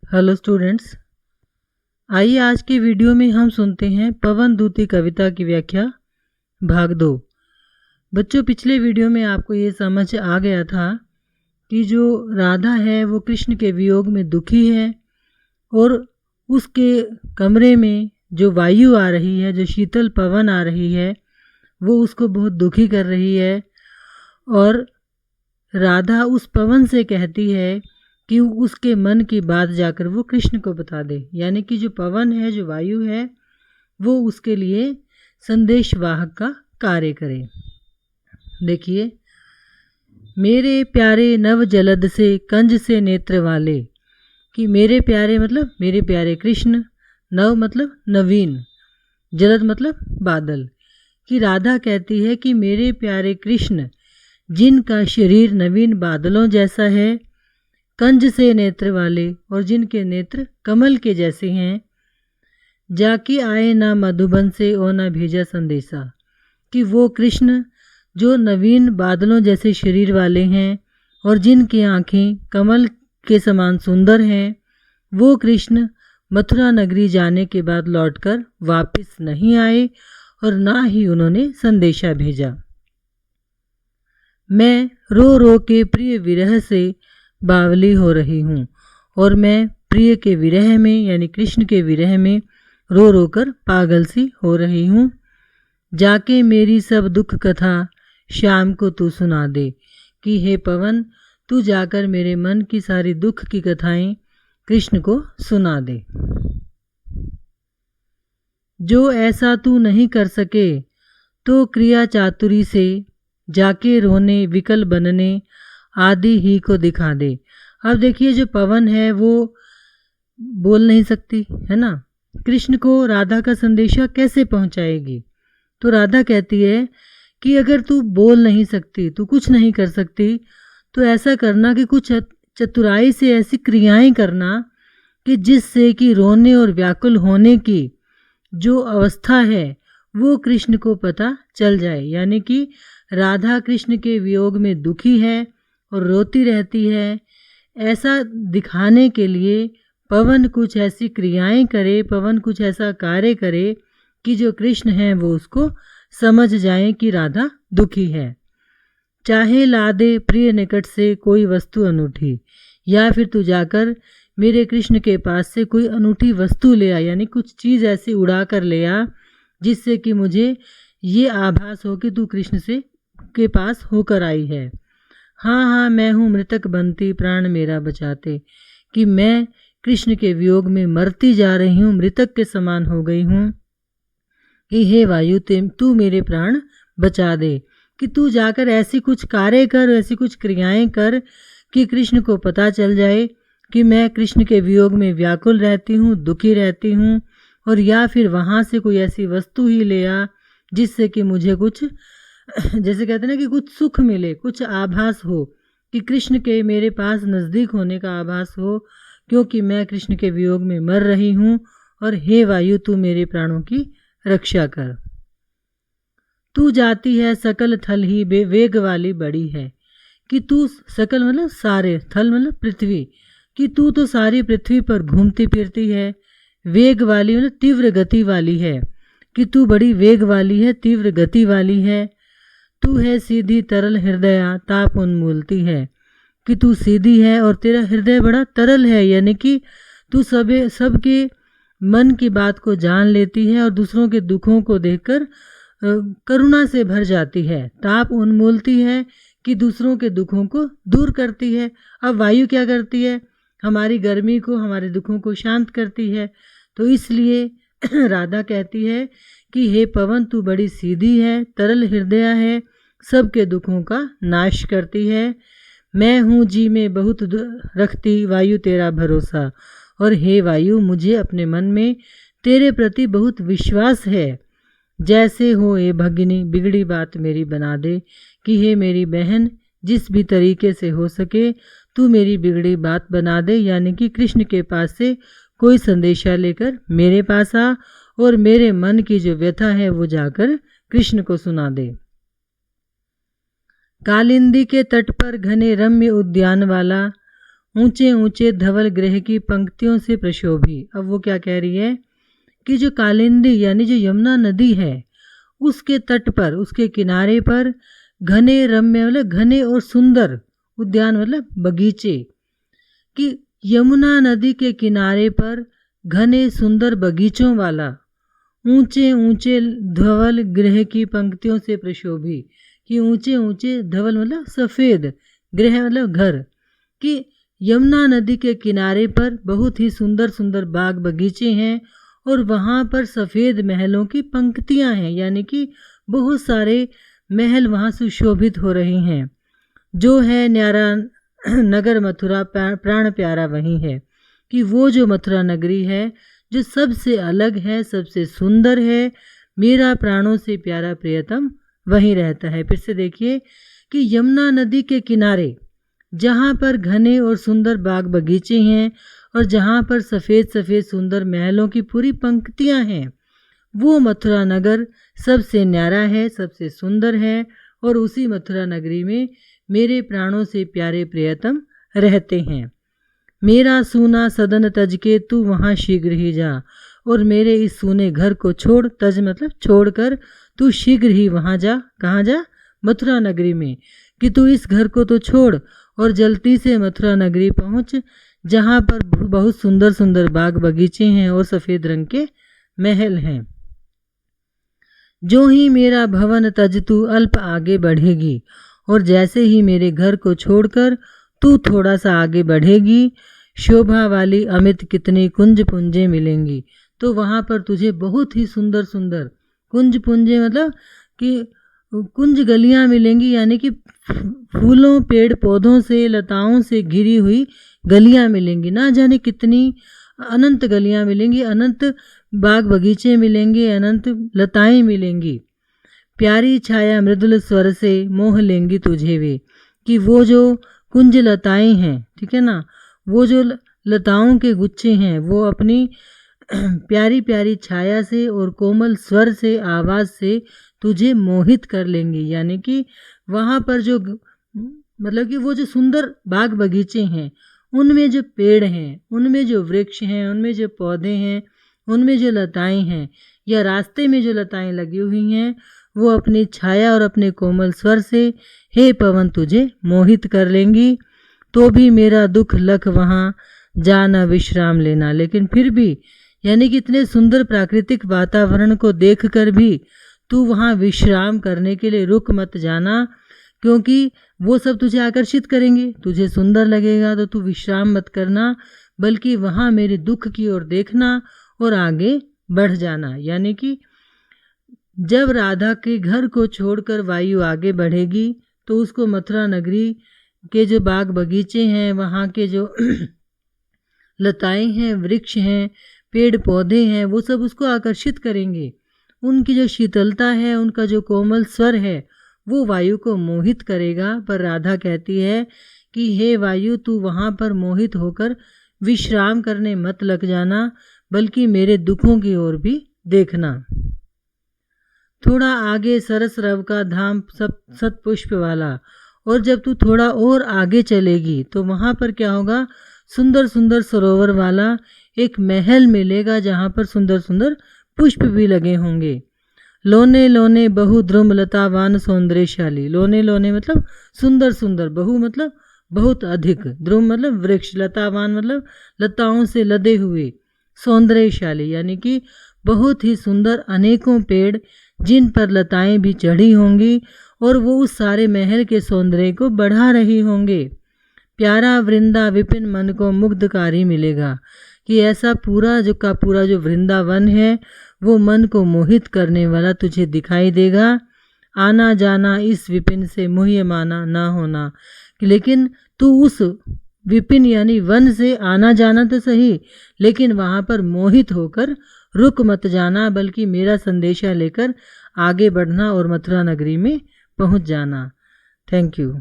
Hello students, आइए आज के वीडियो में हम सुनते हैं पवन दूती कविता की व्याख्या भाग 2। बच्चों, पिछले वीडियो में आपको ये समझ आ गया था कि जो राधा है वो कृष्ण के वियोग में दुखी है और उसके कमरे में जो वायु आ रही है, जो शीतल पवन आ रही है, वो उसको बहुत दुखी कर रही है। और राधा उस पवन से कहती है कि उसके मन की बात जाकर वो कृष्ण को बता दे, यानी कि जो पवन है, जो वायु है, वो उसके लिए संदेशवाहक का कार्य करे। देखिए, मेरे प्यारे नव जलद से कंज से नेत्र वाले, कि मेरे प्यारे मतलब मेरे प्यारे कृष्ण, नव मतलब नवीन, जलद मतलब बादल। कि राधा कहती है कि मेरे प्यारे कृष्ण जिनका शरीर नवीन बादलों जैसा है, कंज से नेत्र वाले और जिनके नेत्र कमल के जैसे हैं, जाके आए ना मधुबन से ओ ना भेजा संदेशा। कि वो कृष्ण जो नवीन बादलों जैसे शरीर वाले हैं और जिनकी आँखें कमल के समान सुंदर हैं, वो कृष्ण मथुरा नगरी जाने के बाद लौटकर वापस नहीं आए और ना ही उन्होंने संदेशा भेजा। मैं रो रो के प्रिय विरह से बावली हो रही हूँ और मैं प्रिय के विरह में, यानी कृष्ण के विरह में रो रो कर पागल सी हो रही हूँ। जाके मेरी सब दुख कथा शाम को तू सुना दे। कि हे पवन, तू जाकर मेरे मन की सारी दुख की कथाएं कृष्ण को सुना दे। जो ऐसा तू नहीं कर सके तो क्रिया चातुरी से जाके रोने विकल बनने आदि ही को दिखा दे। अब देखिए, जो पवन है वो बोल नहीं सकती है ना, कृष्ण को राधा का संदेशा कैसे पहुंचाएगी? तो राधा कहती है कि अगर तू बोल नहीं सकती, तू कुछ नहीं कर सकती, तो ऐसा करना कि कुछ चतुराई से ऐसी क्रियाएं करना कि जिससे कि रोने और व्याकुल होने की जो अवस्था है वो कृष्ण को पता चल जाए। यानी कि राधा कृष्ण के वियोग में दुखी है और रोती रहती है, ऐसा दिखाने के लिए पवन कुछ ऐसी क्रियाएं करे, पवन कुछ ऐसा कार्य करे कि जो कृष्ण हैं वो उसको समझ जाए कि राधा दुखी है। चाहे ला दे प्रिय निकट से कोई वस्तु अनूठी, या फिर तू जाकर मेरे कृष्ण के पास से कोई अनूठी वस्तु ले आ, यानी कुछ चीज़ ऐसी उड़ा कर ले आ जिससे कि मुझे ये आभास हो कि तू कृष्ण से के पास होकर आई है। हाँ हाँ, मैं हूँ मृतक बनती प्राण मेरा बचाते। कि मैं कृष्ण के वियोग में मरती जा रही हूँ, मृतक के समान हो गई हूँ। कि हे वायु, तू मेरे प्राण बचा दे। कि तू जाकर ऐसी कुछ कार्य कर, ऐसी कुछ क्रियाएं कर कि कृष्ण को पता चल जाए कि मैं कृष्ण के वियोग में व्याकुल रहती हूँ, दुखी रहती हूँ। और या फिर वहाँ से कोई ऐसी वस्तु ही ले आ जिससे कि मुझे कुछ, जैसे कहते हैं ना, कि कुछ सुख मिले, कुछ आभास हो कि कृष्ण के मेरे पास नज़दीक होने का आभास हो, क्योंकि मैं कृष्ण के वियोग में मर रही हूँ। और हे वायु, तू मेरे प्राणों की रक्षा कर। तू जाती है सकल थल ही वेग वाली बड़ी है। कि तू सकल मतलब सारे, थल मतलब पृथ्वी, कि तू तो सारी पृथ्वी पर घूमती फिरती है। वेग वाली मतलब तीव्र गति वाली है। कि तू बड़ी वेग वाली है, तीव्र गति वाली है। तू है सीधी तरल हृदया ताप उन्मूलती है। कि तू सीधी है और तेरा हृदय बड़ा तरल है, यानी कि तू सबके मन की बात को जान लेती है और दूसरों के दुखों को देखकर करुणा से भर जाती है। ताप उन्मूलती है कि दूसरों के दुखों को दूर करती है। अब वायु क्या करती है? हमारी गर्मी को, हमारे दुखों को शांत करती है। तो इसलिए राधा कहती है कि हे पवन, तू बड़ी सीधी है, तरल हृदय है, सबके दुखों का नाश करती है। मैं हूँ जी में बहुत रखती वायु तेरा भरोसा। और हे वायु, मुझे अपने मन में तेरे प्रति बहुत विश्वास है। जैसे हो ए भगिनी, बिगड़ी बात मेरी बना दे। कि हे मेरी बहन, जिस भी तरीके से हो सके तू मेरी बिगड़ी बात बना दे, यानी कि कृष्ण के पास से कोई संदेशा लेकर मेरे पास आ और मेरे मन की जो व्यथा है वो जाकर कृष्ण को सुना दे। कालिंदी के तट पर घने रम्य उद्यान वाला ऊंचे ऊंचे धवल गृह की पंक्तियों से प्रशोभी। अब वो क्या कह रही है कि जो कालिंदी यानी जो यमुना नदी है उसके तट पर, उसके किनारे पर घने रम्य मतलब घने और सुंदर उद्यान मतलब बगीचे, कि यमुना नदी के किनारे पर घने सुंदर बगीचों वाला ऊंचे ऊंचे धवल गृह की पंक्तियों से प्रशोभी, कि ऊंचे ऊंचे धवल मतलब सफ़ेद, गृह मतलब घर, कि यमुना नदी के किनारे पर बहुत ही सुंदर सुंदर बाग बगीचे हैं और वहाँ पर सफ़ेद महलों की पंक्तियाँ हैं, यानी कि बहुत सारे महल वहाँ सुशोभित हो रही हैं। जो है न्यारा नगर मथुरा प्राण प्यारा वही है, कि वो जो मथुरा नगरी है जो सबसे अलग है, सबसे सुंदर है, मेरा प्राणों से प्यारा प्रियतम वहीं रहता है। फिर से देखिए कि यमुना नदी के किनारे जहाँ पर घने और सुंदर बाग बगीचे हैं और जहाँ पर सफ़ेद सफ़ेद सुंदर महलों की पूरी पंक्तियाँ हैं, वो मथुरा नगर सबसे न्यारा है, सबसे सुंदर है, और उसी मथुरा नगरी में मेरे प्राणों से प्यारे प्रियतम रहते हैं। मेरा सूना सदन तज के तू वहाँ शीघ्र ही जा, और मेरे इस सूने घर को छोड़, तज मतलब छोड़कर, तू शीघ्र ही वहाँ जा। कहाँ जा? मथुरा नगरी में, कि तू इस घर को तो छोड़ और जल्दी से मथुरा नगरी पहुँच, जहाँ पर बहुत सुंदर सुंदर बाग बगीचे हैं और सफ़ेद रंग के महल हैं। जो ही मेरा भवन तज तू अल्प आगे बढ़ेगी, और जैसे ही मेरे घर को छोड़कर तू थोड़ा सा आगे बढ़ेगी, शोभा वाली अमित कितनी कुंज पुंजे मिलेंगी। तो वहाँ पर तुझे बहुत ही सुंदर सुंदर कुंज पुंजे मतलब कि कुंज गलियाँ मिलेंगी, यानी कि फूलों पेड़ पौधों से लताओं से घिरी हुई गलियाँ मिलेंगी। ना जाने कितनी अनंत गलियाँ मिलेंगी, अनंत बाग बगीचे मिलेंगे, अनंत लताएं मिलेंगी। प्यारी छाया मृदुल स्वर से मोह लेंगी तुझे वे, कि वो जो कुंज लताएं हैं, ठीक है ना, वो जो लताओं के गुच्छे हैं वो अपनी प्यारी प्यारी छाया से और कोमल स्वर से, आवाज़ से तुझे मोहित कर लेंगी। यानी कि वहाँ पर जो मतलब कि वो जो सुंदर बाग बगीचे हैं, उनमें जो पेड़ हैं, उनमें जो वृक्ष हैं, उनमें जो पौधे हैं, उनमें जो लताएं हैं, या रास्ते में जो लताएं लगी हुई हैं, वो अपनी छाया और अपने कोमल स्वर से हे पवन तुझे मोहित कर लेंगी। तो भी मेरा दुख लख वहाँ जाना विश्राम लेना। लेकिन फिर भी यानी कि इतने सुंदर प्राकृतिक वातावरण को देखकर भी तू वहाँ विश्राम करने के लिए रुक मत जाना, क्योंकि वो सब तुझे आकर्षित करेंगे, तुझे सुंदर लगेगा, तो तू विश्राम मत करना, बल्कि वहाँ मेरे दुख की ओर देखना और आगे बढ़ जाना। यानी कि जब राधा के घर को छोड़कर वायु आगे बढ़ेगी तो उसको मथुरा नगरी के जो बाग बगीचे हैं, वहाँ के जो लताएं हैं, वृक्ष हैं, पेड़ पौधे हैं, वो सब उसको आकर्षित करेंगे। उनकी जो शीतलता है, उनका जो कोमल स्वर है, वो वायु को मोहित करेगा। पर राधा कहती है कि हे वायु, तू वहाँ पर मोहित होकर विश्राम करने मत लग जाना, बल्कि मेरे दुखों की ओर भी देखना। थोड़ा आगे सरस रव का धाम सतपुष्प वाला, और जब तू थोड़ा और आगे चलेगी तो वहाँ पर क्या होगा, सुंदर सुंदर सरोवर वाला एक महल मिलेगा, जहाँ पर सुंदर सुंदर पुष्प भी लगे होंगे। लोने लोने बहु द्रुम लतावान सौंदर्यशाली। लोने लोने मतलब सुंदर सुंदर, बहु मतलब बहुत अधिक, द्रुम मतलब वृक्ष, लतावान मतलब लताओं से लदे हुए, सौंदर्यशाली यानी कि बहुत ही सुंदर अनेकों पेड़ जिन पर लताएं भी चढ़ी होंगी और वो उस सारे महल के सौंदर्य को बढ़ा रही होंगे। प्यारा वृंदा विपिन मन को मुग्धकारी मिलेगा, कि ऐसा पूरा जो वृंदावन है वो मन को मोहित करने वाला तुझे दिखाई देगा। आना जाना इस विपिन से मुह्यमाना ना होना, लेकिन तू उस विपिन यानी वन से आना जाना तो सही, लेकिन वहाँ पर मोहित होकर रुक मत जाना, बल्कि मेरा संदेशा लेकर आगे बढ़ना और मथुरा नगरी में पहुँच जाना। Thank you.